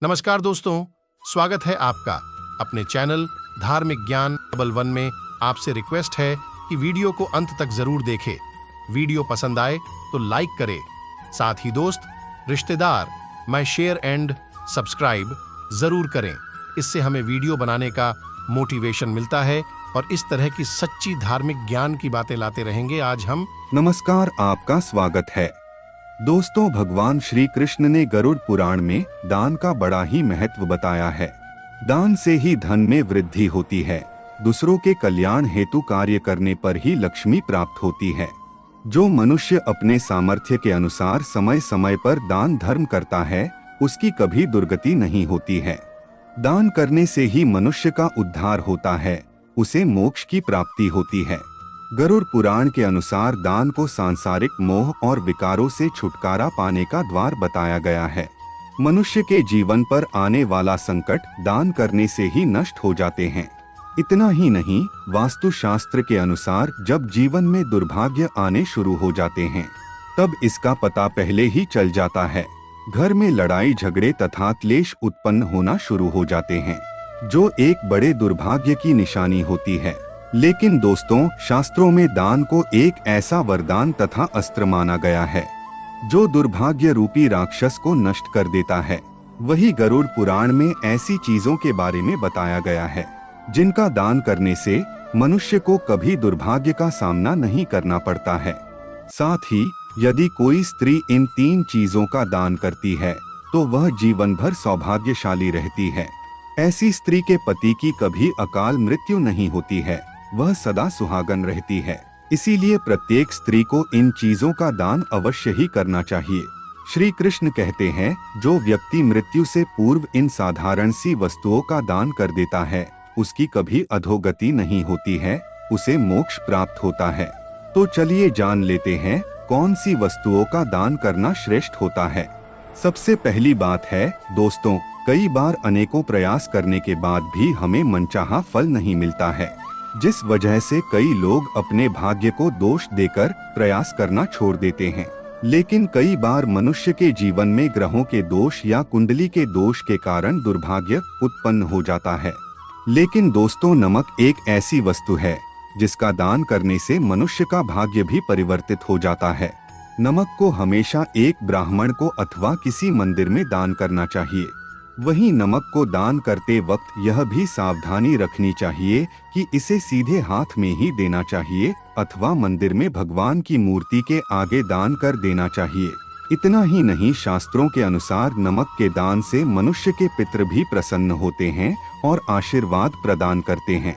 नमस्कार दोस्तों, स्वागत है आपका अपने चैनल धार्मिक ज्ञान डबल वन में। आपसे रिक्वेस्ट है कि वीडियो को अंत तक जरूर देखें। वीडियो पसंद आए तो लाइक करें, साथ ही दोस्त, रिश्तेदार में शेयर एंड सब्सक्राइब जरूर करें। इससे हमें वीडियो बनाने का मोटिवेशन मिलता है और इस तरह की सच्ची धार्मिक ज्ञान की बातें लाते रहेंगे। आज हम नमस्कार, आपका स्वागत है। दोस्तों, भगवान श्री कृष्ण ने गरुड़ पुराण में दान का बड़ा ही महत्व बताया है। दान से ही धन में वृद्धि होती है। दूसरों के कल्याण हेतु कार्य करने पर ही लक्ष्मी प्राप्त होती है। जो मनुष्य अपने सामर्थ्य के अनुसार समय समय पर दान धर्म करता है, उसकी कभी दुर्गति नहीं होती है। दान करने से ही मनुष्य का उद्धार होता है, उसे मोक्ष की प्राप्ति होती है। गरुड़ पुराण के अनुसार दान को सांसारिक मोह और विकारों से छुटकारा पाने का द्वार बताया गया है। मनुष्य के जीवन पर आने वाला संकट दान करने से ही नष्ट हो जाते हैं। इतना ही नहीं, वास्तुशास्त्र के अनुसार जब जीवन में दुर्भाग्य आने शुरू हो जाते हैं, तब इसका पता पहले ही चल जाता है। घर में लड़ाई झगड़े तथा क्लेश उत्पन्न होना शुरू हो जाते हैं, जो एक बड़े दुर्भाग्य की निशानी होती है। लेकिन दोस्तों, शास्त्रों में दान को एक ऐसा वरदान तथा अस्त्र माना गया है जो दुर्भाग्य रूपी राक्षस को नष्ट कर देता है। वही गरुड़ पुराण में ऐसी चीजों के बारे में बताया गया है जिनका दान करने से मनुष्य को कभी दुर्भाग्य का सामना नहीं करना पड़ता है। साथ ही यदि कोई स्त्री इन 3 चीजों का दान करती है तो वह जीवन भर सौभाग्यशाली रहती है। ऐसी स्त्री के पति की कभी अकाल मृत्यु नहीं होती है, वह सदा सुहागन रहती है। इसीलिए प्रत्येक स्त्री को इन चीजों का दान अवश्य ही करना चाहिए। श्री कृष्ण कहते हैं, जो व्यक्ति मृत्यु से पूर्व इन साधारण सी वस्तुओं का दान कर देता है, उसकी कभी अधोगति नहीं होती है, उसे मोक्ष प्राप्त होता है। तो चलिए जान लेते हैं कौन सी वस्तुओं का दान करना श्रेष्ठ होता है। सबसे पहली बात है दोस्तों, कई बार अनेकों प्रयास करने के बाद भी हमें मनचाहा फल नहीं मिलता है, जिस वजह से कई लोग अपने भाग्य को दोष देकर प्रयास करना छोड़ देते हैं। लेकिन कई बार मनुष्य के जीवन में ग्रहों के दोष या कुंडली के दोष के कारण दुर्भाग्य उत्पन्न हो जाता है। लेकिन दोस्तों, नमक एक ऐसी वस्तु है जिसका दान करने से मनुष्य का भाग्य भी परिवर्तित हो जाता है। नमक को हमेशा एक ब्राह्मण को अथवा किसी मंदिर में दान करना चाहिए। वहीं नमक को दान करते वक्त यह भी सावधानी रखनी चाहिए कि इसे सीधे हाथ में ही देना चाहिए अथवा मंदिर में भगवान की मूर्ति के आगे दान कर देना चाहिए। इतना ही नहीं, शास्त्रों के अनुसार नमक के दान से मनुष्य के पितृ भी प्रसन्न होते हैं और आशीर्वाद प्रदान करते हैं।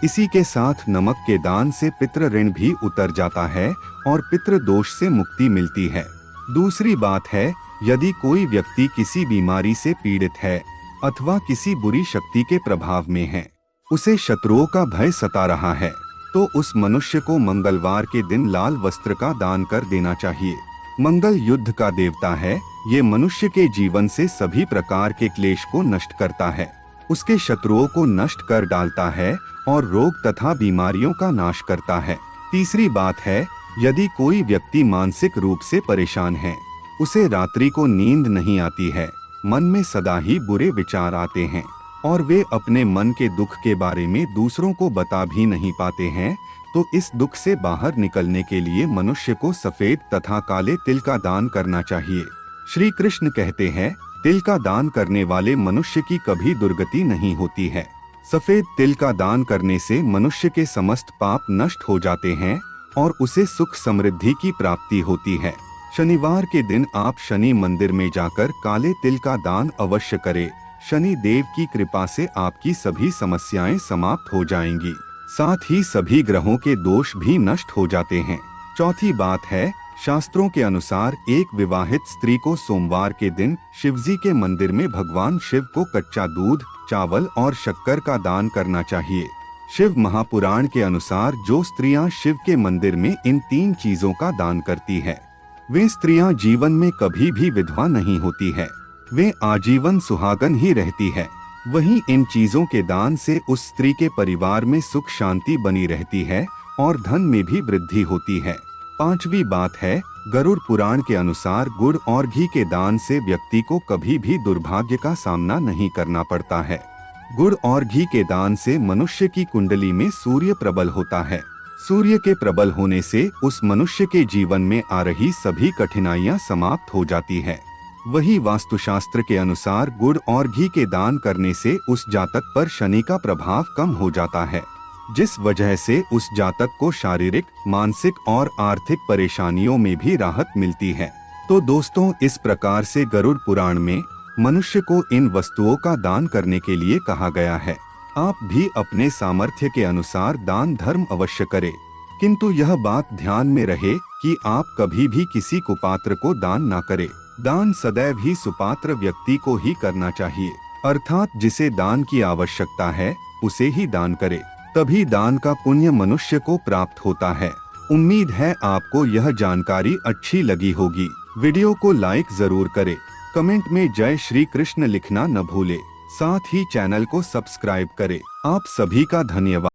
इसी के साथ नमक के दान से पितृ ऋण भी उतर जाता है और पितृ दोष से मुक्ति मिलती है। दूसरी बात है, यदि कोई व्यक्ति किसी बीमारी से पीड़ित है अथवा किसी बुरी शक्ति के प्रभाव में है, उसे शत्रुओं का भय सता रहा है, तो उस मनुष्य को मंगलवार के दिन लाल वस्त्र का दान कर देना चाहिए। मंगल युद्ध का देवता है, ये मनुष्य के जीवन से सभी प्रकार के क्लेश को नष्ट करता है, उसके शत्रुओं को नष्ट कर डालता है और रोग तथा बीमारियों का नाश करता है। तीसरी बात है, यदि कोई व्यक्ति मानसिक रूप से परेशान है, उसे रात्रि को नींद नहीं आती है, मन में सदा ही बुरे विचार आते हैं और वे अपने मन के दुख के बारे में दूसरों को बता भी नहीं पाते हैं, तो इस दुख से बाहर निकलने के लिए मनुष्य को सफेद तथा काले तिल का दान करना चाहिए। श्री कृष्ण कहते हैं, तिल का दान करने वाले मनुष्य की कभी दुर्गति नहीं होती है। सफेद तिल का दान करने से मनुष्य के समस्त पाप नष्ट हो जाते हैं और उसे सुख समृद्धि की प्राप्ति होती है। शनिवार के दिन आप शनि मंदिर में जाकर काले तिल का दान अवश्य करें। शनि देव की कृपा से आपकी सभी समस्याएं समाप्त हो जाएंगी, साथ ही सभी ग्रहों के दोष भी नष्ट हो जाते हैं। चौथी बात है, शास्त्रों के अनुसार एक विवाहित स्त्री को सोमवार के दिन शिवजी के मंदिर में भगवान शिव को कच्चा दूध, चावल और शक्कर का दान करना चाहिए। शिव महापुराण के अनुसार जो स्त्रियां शिव के मंदिर में इन 3 चीजों का दान करती है, वे स्त्रियां जीवन में कभी भी विधवा नहीं होती है, वे आजीवन सुहागन ही रहती है। वहीं इन चीजों के दान से उस स्त्री के परिवार में सुख शांति बनी रहती है और धन में भी वृद्धि होती है। 5वीं बात है, गरुड़ पुराण के अनुसार गुड़ और घी के दान से व्यक्ति को कभी भी दुर्भाग्य का सामना नहीं करना पड़ता है। गुड़ और घी के दान से मनुष्य की कुंडली में सूर्य प्रबल होता है। सूर्य के प्रबल होने से उस मनुष्य के जीवन में आ रही सभी कठिनाइयां समाप्त हो जाती है। वही वास्तुशास्त्र के अनुसार गुड़ और घी के दान करने से उस जातक पर शनि का प्रभाव कम हो जाता है, जिस वजह से उस जातक को शारीरिक, मानसिक और आर्थिक परेशानियों में भी राहत मिलती है। तो दोस्तों, इस प्रकार से गरुड़ पुराण में मनुष्य को इन वस्तुओं का दान करने के लिए कहा गया है। आप भी अपने सामर्थ्य के अनुसार दान धर्म अवश्य करें, किंतु यह बात ध्यान में रहे कि आप कभी भी किसी कुपात्र को दान ना करें। दान सदैव ही सुपात्र व्यक्ति को ही करना चाहिए, अर्थात जिसे दान की आवश्यकता है उसे ही दान करे, तभी दान का पुण्य मनुष्य को प्राप्त होता है। उम्मीद है आपको यह जानकारी अच्छी लगी होगी। वीडियो को लाइक जरूर करें, कमेंट में जय श्री कृष्ण लिखना न भूले, साथ ही चैनल को सब्सक्राइब करें। आप सभी का धन्यवाद।